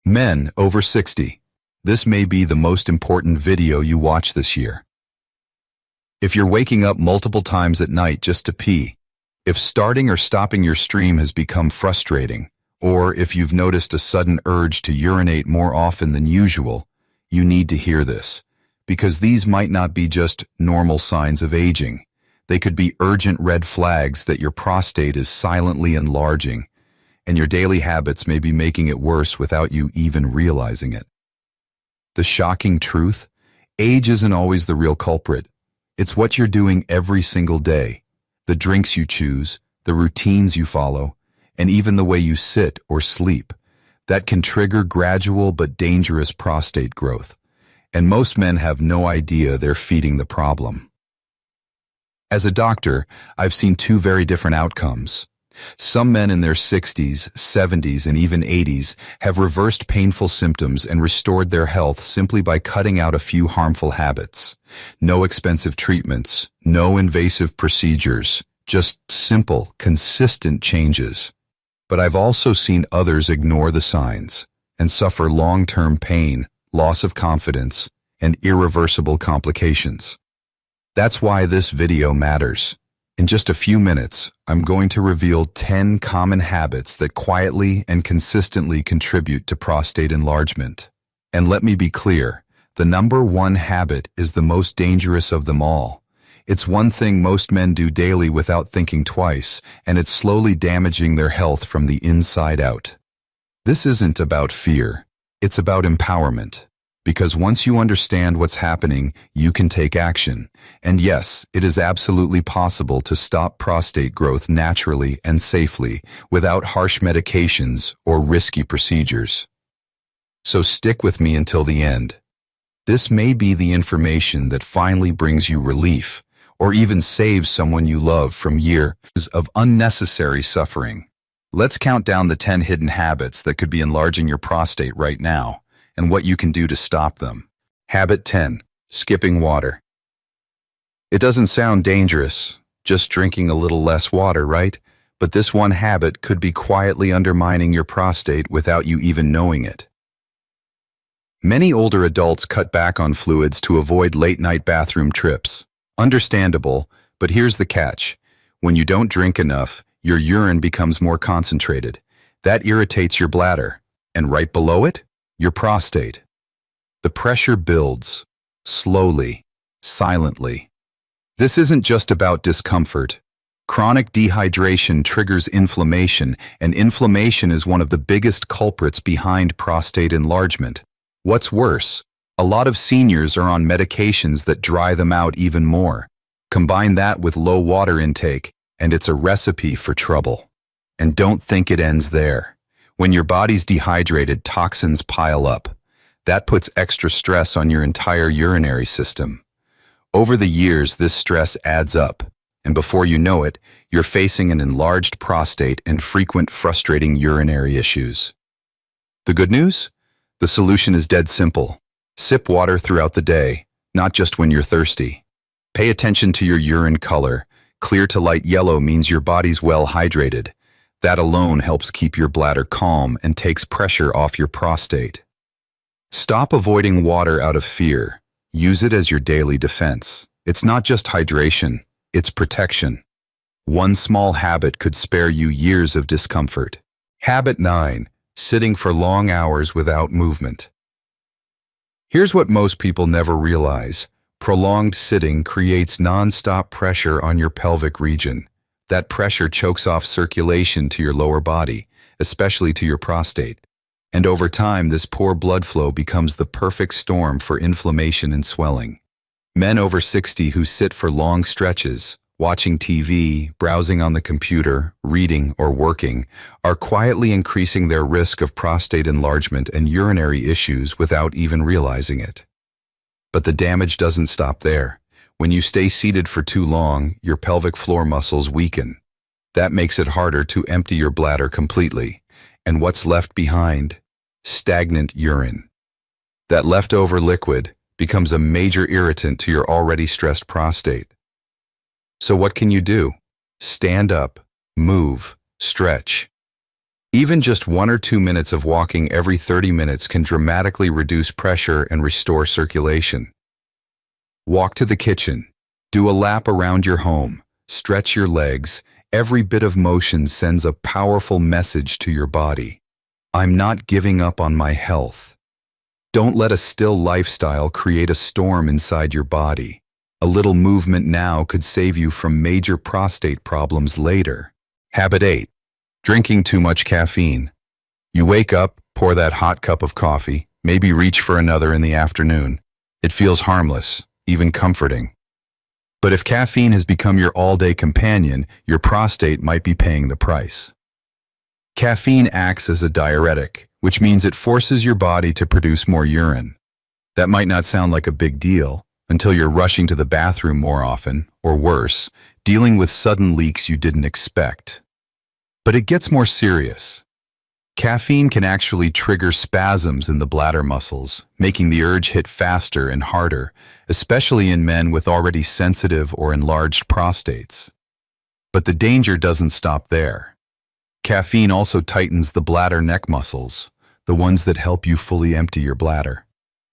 Men over 60. This may be the most important video you watch this year. If you're waking up multiple times at night just to pee, if starting or stopping your stream has become frustrating, or if you've noticed a sudden urge to urinate more often than usual, you need to hear this, because these might not be just normal signs of aging. They could be urgent red flags that your prostate is silently enlarging, and your daily habits may be making it worse without you even realizing it. The shocking truth? Age isn't always the real culprit. It's what you're doing every single day, the drinks you choose, the routines you follow, and even the way you sit or sleep, that can trigger gradual but dangerous prostate growth. And most men have no idea they're feeding the problem. As a doctor, I've seen two very different outcomes. Some men in their 60s, 70s, and even 80s have reversed painful symptoms and restored their health simply by cutting out a few harmful habits. No expensive treatments, no invasive procedures, just simple, consistent changes. But I've also seen others ignore the signs and suffer long-term pain, loss of confidence, and irreversible complications. That's why this video matters. In just a few minutes, I'm going to reveal 10 common habits that quietly and consistently contribute to prostate enlargement. And let me be clear, the number one habit is the most dangerous of them all. It's one thing most men do daily without thinking twice, and it's slowly damaging their health from the inside out. This isn't about fear, it's about empowerment. Because once you understand what's happening, you can take action. And yes, it is absolutely possible to stop prostate growth naturally and safely without harsh medications or risky procedures. So stick with me until the end. This may be the information that finally brings you relief, or even saves someone you love from years of unnecessary suffering. Let's count down the 10 hidden habits that could be enlarging your prostate right now, and what you can do to stop them. Habit 10. Skipping water. It doesn't sound dangerous, just drinking a little less water, right? But this one habit could be quietly undermining your prostate without you even knowing it. Many older adults cut back on fluids to avoid late-night bathroom trips. Understandable, but here's the catch. When you don't drink enough, your urine becomes more concentrated. That irritates your bladder. And right below it? Your prostate. The pressure builds, slowly, silently. This isn't just about discomfort. Chronic dehydration triggers inflammation, and inflammation is one of the biggest culprits behind prostate enlargement. What's worse, a lot of seniors are on medications that dry them out even more. Combine that with low water intake, and it's a recipe for trouble. And don't think it ends there. When your body's dehydrated, toxins pile up. That puts extra stress on your entire urinary system. Over the years, this stress adds up, and before you know it, you're facing an enlarged prostate and frequent frustrating urinary issues. The good news? The solution is dead simple. Sip water throughout the day, not just when you're thirsty. Pay attention to your urine color. Clear to light yellow means your body's well hydrated. That alone helps keep your bladder calm and takes pressure off your prostate. Stop avoiding water out of fear. Use it as your daily defense. It's not just hydration, it's protection. One small habit could spare you years of discomfort. Habit 9. Sitting for long hours without movement. Here's what most people never realize. Prolonged sitting creates non-stop pressure on your pelvic region. That pressure chokes off circulation to your lower body, especially to your prostate. And over time, this poor blood flow becomes the perfect storm for inflammation and swelling. Men over 60 who sit for long stretches, watching TV, browsing on the computer, reading, or working, are quietly increasing their risk of prostate enlargement and urinary issues without even realizing it. But the damage doesn't stop there. When you stay seated for too long, your pelvic floor muscles weaken. That makes it harder to empty your bladder completely. And what's left behind? Stagnant urine. That leftover liquid becomes a major irritant to your already stressed prostate. So what can you do? Stand up, move, stretch. Even just 1 or 2 minutes of walking every 30 minutes can dramatically reduce pressure and restore circulation. Walk to the kitchen. Do a lap around your home. Stretch your legs. Every bit of motion sends a powerful message to your body. I'm not giving up on my health. Don't let a still lifestyle create a storm inside your body. A little movement now could save you from major prostate problems later. Habit 8. Drinking too much caffeine. You wake up, pour that hot cup of coffee, maybe reach for another in the afternoon. It feels harmless, even comforting. But if caffeine has become your all-day companion, your prostate might be paying the price. Caffeine acts as a diuretic, which means it forces your body to produce more urine. That might not sound like a big deal until you're rushing to the bathroom more often, or worse, dealing with sudden leaks you didn't expect. But it gets more serious. Caffeine can actually trigger spasms in the bladder muscles, making the urge hit faster and harder, especially in men with already sensitive or enlarged prostates. But the danger doesn't stop there. Caffeine also tightens the bladder neck muscles, the ones that help you fully empty your bladder.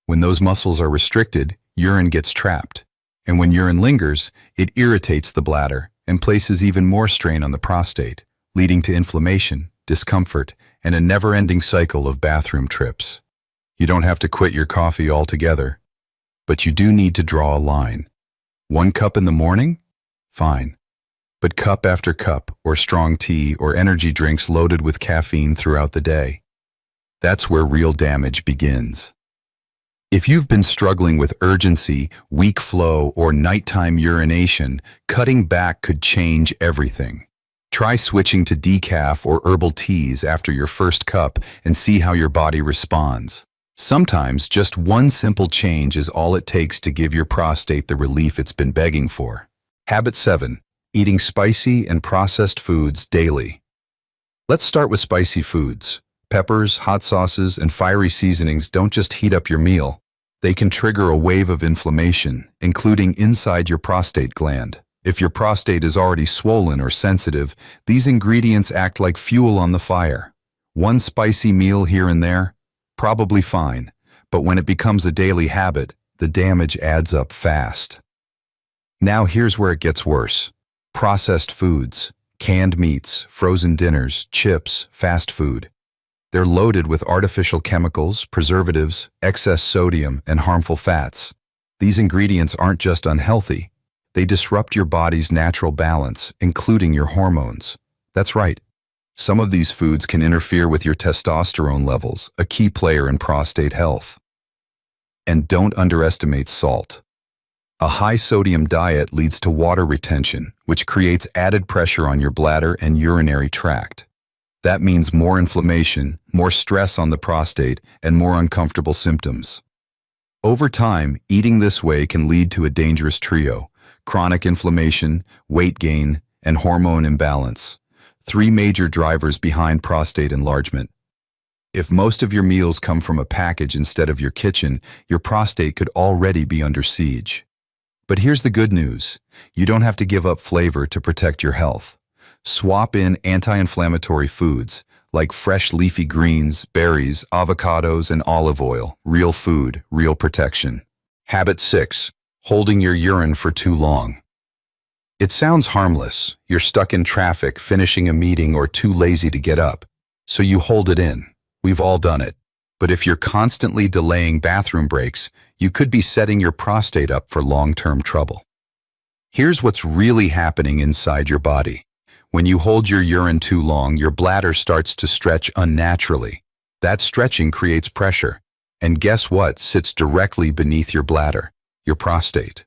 When those muscles are restricted, urine gets trapped. And when urine lingers, it irritates the bladder and places even more strain on the prostate, leading to inflammation, discomfort, and a never-ending cycle of bathroom trips. You don't have to quit your coffee altogether, but you do need to draw a line. 1 cup in the morning? Fine. But cup after cup, or strong tea, or energy drinks loaded with caffeine throughout the day. That's where real damage begins. If you've been struggling with urgency, weak flow, or nighttime urination, cutting back could change everything. Try switching to decaf or herbal teas after your first cup and see how your body responds. Sometimes just one simple change is all it takes to give your prostate the relief it's been begging for. Habit 7. Eating spicy and processed foods daily. Let's start with spicy foods. Peppers, hot sauces, and fiery seasonings don't just heat up your meal. They can trigger a wave of inflammation, including inside your prostate gland. If your prostate is already swollen or sensitive, these ingredients act like fuel on the fire. One spicy meal here and there? Probably fine, but when it becomes a daily habit, the damage adds up fast. Now here's where it gets worse. Processed foods, canned meats, frozen dinners, chips, fast food. They're loaded with artificial chemicals, preservatives, excess sodium, and harmful fats. These ingredients aren't just unhealthy. They disrupt your body's natural balance, including your hormones. That's right. Some of these foods can interfere with your testosterone levels, a key player in prostate health. And don't underestimate salt. A high-sodium diet leads to water retention, which creates added pressure on your bladder and urinary tract. That means more inflammation, more stress on the prostate, and more uncomfortable symptoms. Over time, eating this way can lead to a dangerous trio: chronic inflammation, weight gain, and hormone imbalance. 3 major drivers behind prostate enlargement. If most of your meals come from a package instead of your kitchen, your prostate could already be under siege. But here's the good news. You don't have to give up flavor to protect your health. Swap in anti-inflammatory foods like fresh leafy greens, berries, avocados, and olive oil. Real food, real protection. Habit 6. Holding your urine for too long. It sounds harmless. You're stuck in traffic, finishing a meeting, or too lazy to get up. So you hold it in. We've all done it. But if you're constantly delaying bathroom breaks, you could be setting your prostate up for long-term trouble. Here's what's really happening inside your body. When you hold your urine too long, your bladder starts to stretch unnaturally. That stretching creates pressure. And guess what sits directly beneath your bladder? Your prostate.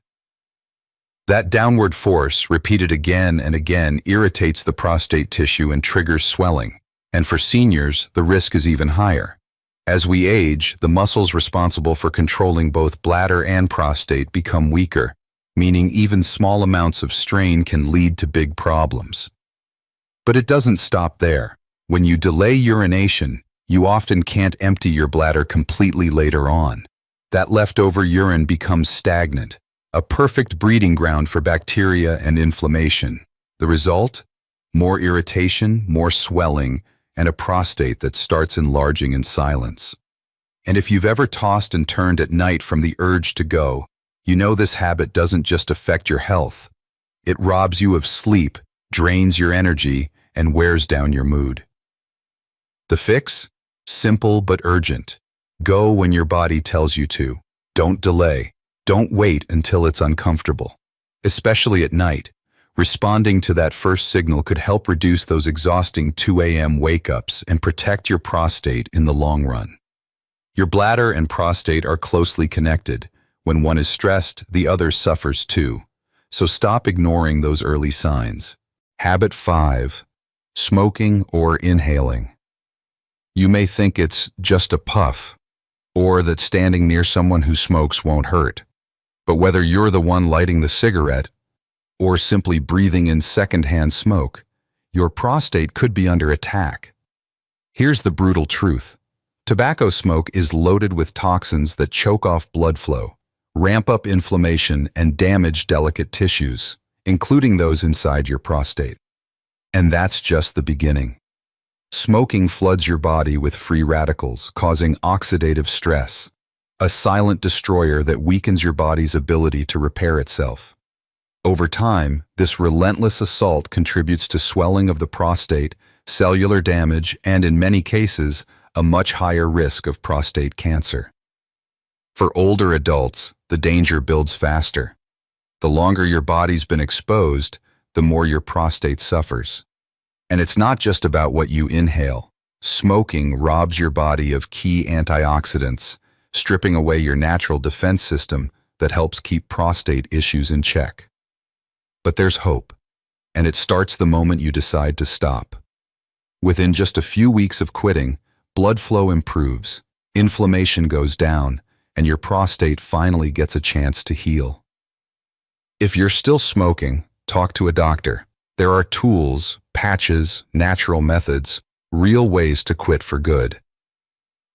That downward force, repeated again and again, irritates the prostate tissue and triggers swelling. And for seniors, the risk is even higher. As we age, the muscles responsible for controlling both bladder and prostate become weaker, meaning even small amounts of strain can lead to big problems. But it doesn't stop there. When you delay urination, you often can't empty your bladder completely later on. That leftover urine becomes stagnant, a perfect breeding ground for bacteria and inflammation. The result? More irritation, more swelling, and a prostate that starts enlarging in silence. And if you've ever tossed and turned at night from the urge to go, you know this habit doesn't just affect your health. It robs you of sleep, drains your energy, and wears down your mood. The fix? Simple but urgent. Go when your body tells you to. Don't delay. Don't wait until it's uncomfortable. Especially at night, responding to that first signal could help reduce those exhausting 2 a.m. wake-ups and protect your prostate in the long run. Your bladder and prostate are closely connected. When one is stressed, the other suffers too. So stop ignoring those early signs. Habit 5. Smoking or inhaling. You may think it's just a puff, or that standing near someone who smokes won't hurt. But whether you're the one lighting the cigarette, or simply breathing in secondhand smoke, your prostate could be under attack. Here's the brutal truth. Tobacco smoke is loaded with toxins that choke off blood flow, ramp up inflammation, and damage delicate tissues, including those inside your prostate. And that's just the beginning. Smoking floods your body with free radicals, causing oxidative stress, a silent destroyer that weakens your body's ability to repair itself. Over time, this relentless assault contributes to swelling of the prostate, cellular damage, and in many cases, a much higher risk of prostate cancer. For older adults, the danger builds faster. The longer your body's been exposed, the more your prostate suffers. And it's not just about what you inhale. Smoking robs your body of key antioxidants, stripping away your natural defense system that helps keep prostate issues in check. But there's hope, and it starts the moment you decide to stop. Within just a few weeks of quitting, blood flow improves, inflammation goes down, and your prostate finally gets a chance to heal. If you're still smoking, talk to a doctor. There are tools, patches, natural methods, real ways to quit for good.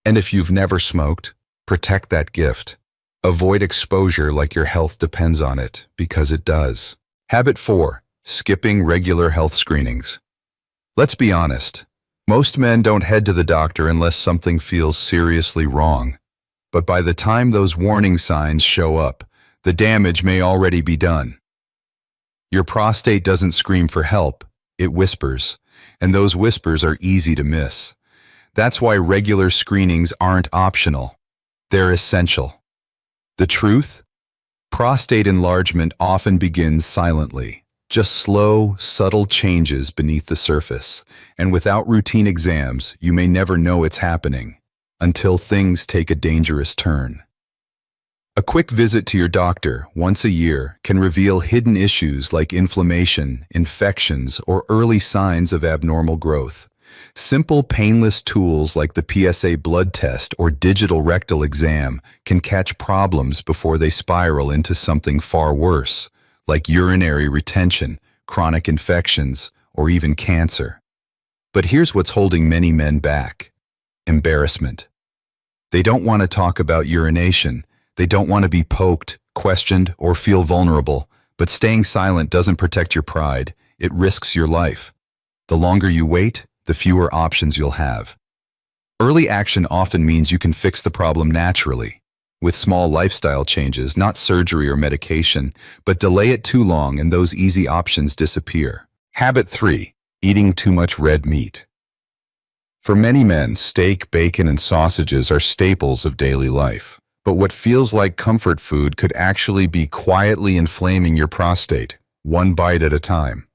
And if you've never smoked, protect that gift. Avoid exposure like your health depends on it, because it does. Habit 4. Skipping regular health screenings. Let's be honest. Most men don't head to the doctor unless something feels seriously wrong. But by the time those warning signs show up, the damage may already be done. Your prostate doesn't scream for help, it whispers, and those whispers are easy to miss. That's why regular screenings aren't optional. They're essential. The truth? Prostate enlargement often begins silently, just slow, subtle changes beneath the surface, and without routine exams, you may never know it's happening, until things take a dangerous turn. A quick visit to your doctor once a year can reveal hidden issues like inflammation, infections, or early signs of abnormal growth. Simple, painless tools like the PSA blood test or digital rectal exam can catch problems before they spiral into something far worse, like urinary retention, chronic infections, or even cancer. But here's what's holding many men back: embarrassment. They don't want to talk about urination. They don't want to be poked, questioned, or feel vulnerable, but staying silent doesn't protect your pride. It risks your life. The longer you wait, the fewer options you'll have. Early action often means you can fix the problem naturally, with small lifestyle changes, not surgery or medication, but delay it too long and those easy options disappear. Habit 3. Eating too much red meat. For many men, steak, bacon, and sausages are staples of daily life. But what feels like comfort food could actually be quietly inflaming your prostate, one bite at a time.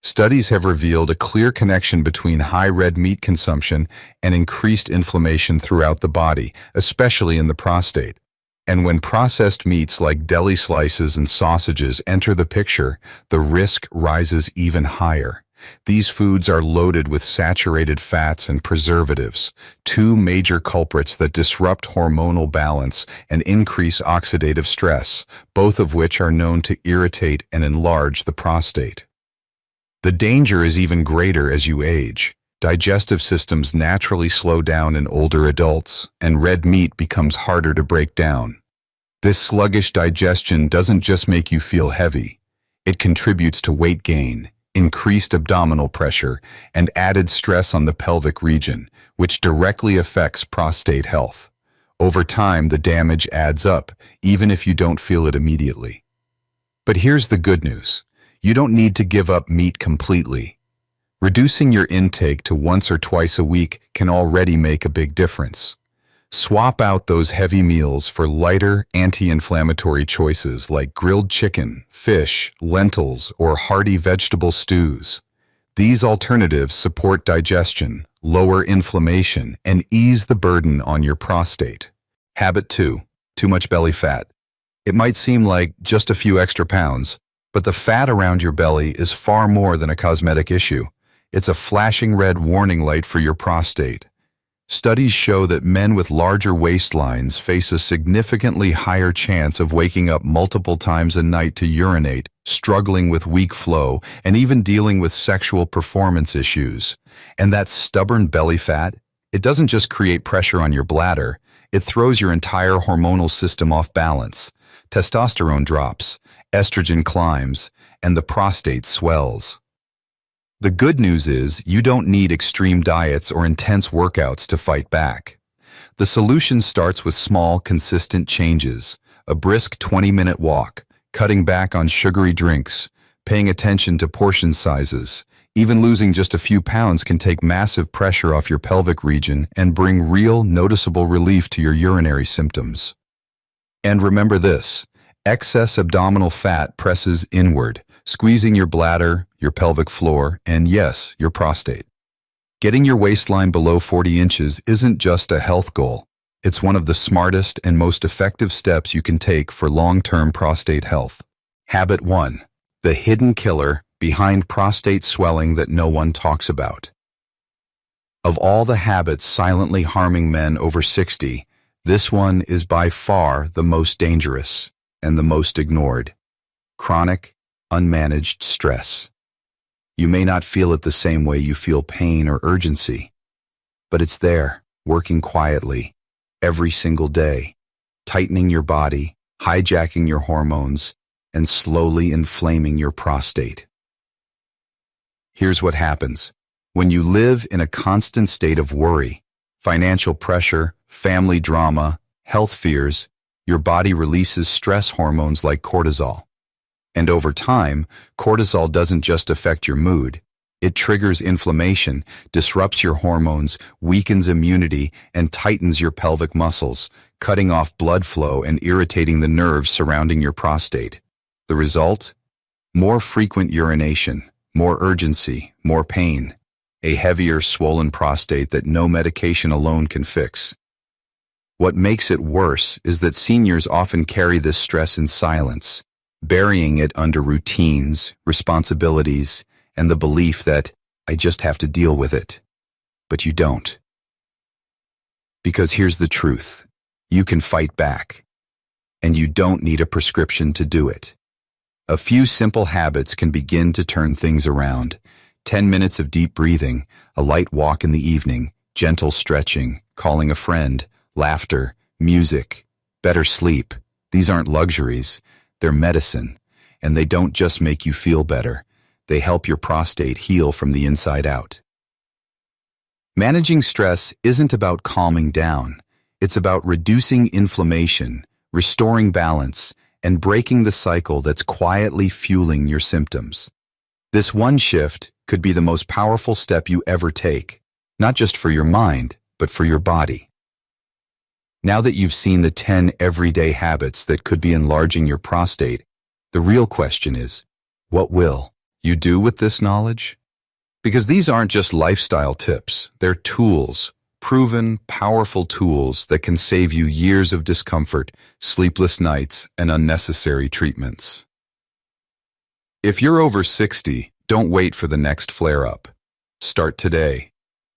Studies have revealed a clear connection between high red meat consumption and increased inflammation throughout the body, especially in the prostate. And when processed meats like deli slices and sausages enter the picture, the risk rises even higher. These foods are loaded with saturated fats and preservatives, two major culprits that disrupt hormonal balance and increase oxidative stress, both of which are known to irritate and enlarge the prostate. The danger is even greater as you age. Digestive systems naturally slow down in older adults, and red meat becomes harder to break down. This sluggish digestion doesn't just make you feel heavy. It contributes to weight gain, increased abdominal pressure, and added stress on the pelvic region, which directly affects prostate health. Over time, the damage adds up, even if you don't feel it immediately. But here's the good news. You don't need to give up meat completely. Reducing your intake to once or twice a week can already make a big difference. Swap out those heavy meals for lighter, anti-inflammatory choices like grilled chicken, fish, lentils, or hearty vegetable stews. These alternatives support digestion, lower inflammation, and ease the burden on your prostate. Habit 2. Too much belly fat. It might seem like just a few extra pounds, but the fat around your belly is far more than a cosmetic issue. It's a flashing red warning light for your prostate. Studies show that men with larger waistlines face a significantly higher chance of waking up multiple times a night to urinate, struggling with weak flow, and even dealing with sexual performance issues. And that stubborn belly fat, it doesn't just create pressure on your bladder, it throws your entire hormonal system off balance. Testosterone drops, estrogen climbs, and the prostate swells. The good news is you don't need extreme diets or intense workouts to fight back. The solution starts with small, consistent changes, a brisk 20-minute walk, cutting back on sugary drinks, paying attention to portion sizes. Even losing just a few pounds can take massive pressure off your pelvic region and bring real, noticeable relief to your urinary symptoms. And remember this, excess abdominal fat presses inward, squeezing your bladder, your pelvic floor, and yes, your prostate. Getting your waistline below 40 inches isn't just a health goal. It's one of the smartest and most effective steps you can take for long-term prostate health. Habit 1. The hidden killer behind prostate swelling that no one talks about. Of all the habits silently harming men over 60, this one is by far the most dangerous and the most ignored. Chronic, unmanaged stress. You may not feel it the same way you feel pain or urgency, but it's there, working quietly, every single day, tightening your body, hijacking your hormones, and slowly inflaming your prostate. Here's what happens. When you live in a constant state of worry, financial pressure, family drama, health fears, your body releases stress hormones like cortisol. And over time, cortisol doesn't just affect your mood. It triggers inflammation, disrupts your hormones, weakens immunity, and tightens your pelvic muscles, cutting off blood flow and irritating the nerves surrounding your prostate. The result? More frequent urination, more urgency, more pain, a heavier, swollen prostate that no medication alone can fix. What makes it worse is that seniors often carry this stress in silence, burying it under routines, responsibilities, and the belief that I just have to deal with it. But you don't. Because here's the truth. You can fight back. And you don't need a prescription to do it. A few simple habits can begin to turn things around. 10 minutes of deep breathing, a light walk in the evening, gentle stretching, calling a friend, laughter, music, better sleep. These aren't luxuries. They're medicine, and they don't just make you feel better. They help your prostate heal from the inside out. Managing stress isn't about calming down. It's about reducing inflammation, restoring balance, and breaking the cycle that's quietly fueling your symptoms. This one shift could be the most powerful step you ever take, not just for your mind, but for your body. Now that you've seen the 10 everyday habits that could be enlarging your prostate, the real question is, what will you do with this knowledge? Because these aren't just lifestyle tips, they're tools, proven, powerful tools that can save you years of discomfort, sleepless nights, and unnecessary treatments. If you're over 60, don't wait for the next flare-up. Start today.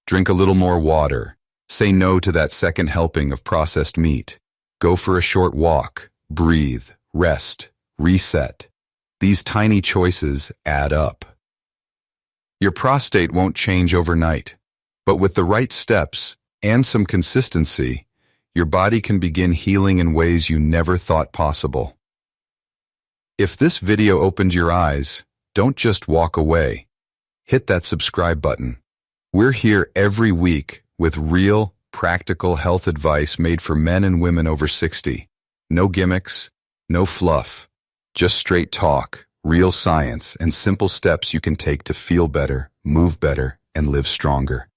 Drink a little more water. Say no to that second helping of processed meat. Go for a short walk. Breathe, rest, reset. These tiny choices add up. Your prostate won't change overnight, but with the right steps and some consistency, your body can begin healing in ways you never thought possible. If this video opened your eyes, don't just walk away. hit that subscribe button. We're here every week with real, practical health advice made for men and women over 60. No gimmicks, no fluff, just straight talk, real science, and simple steps you can take to feel better, move better, and live stronger.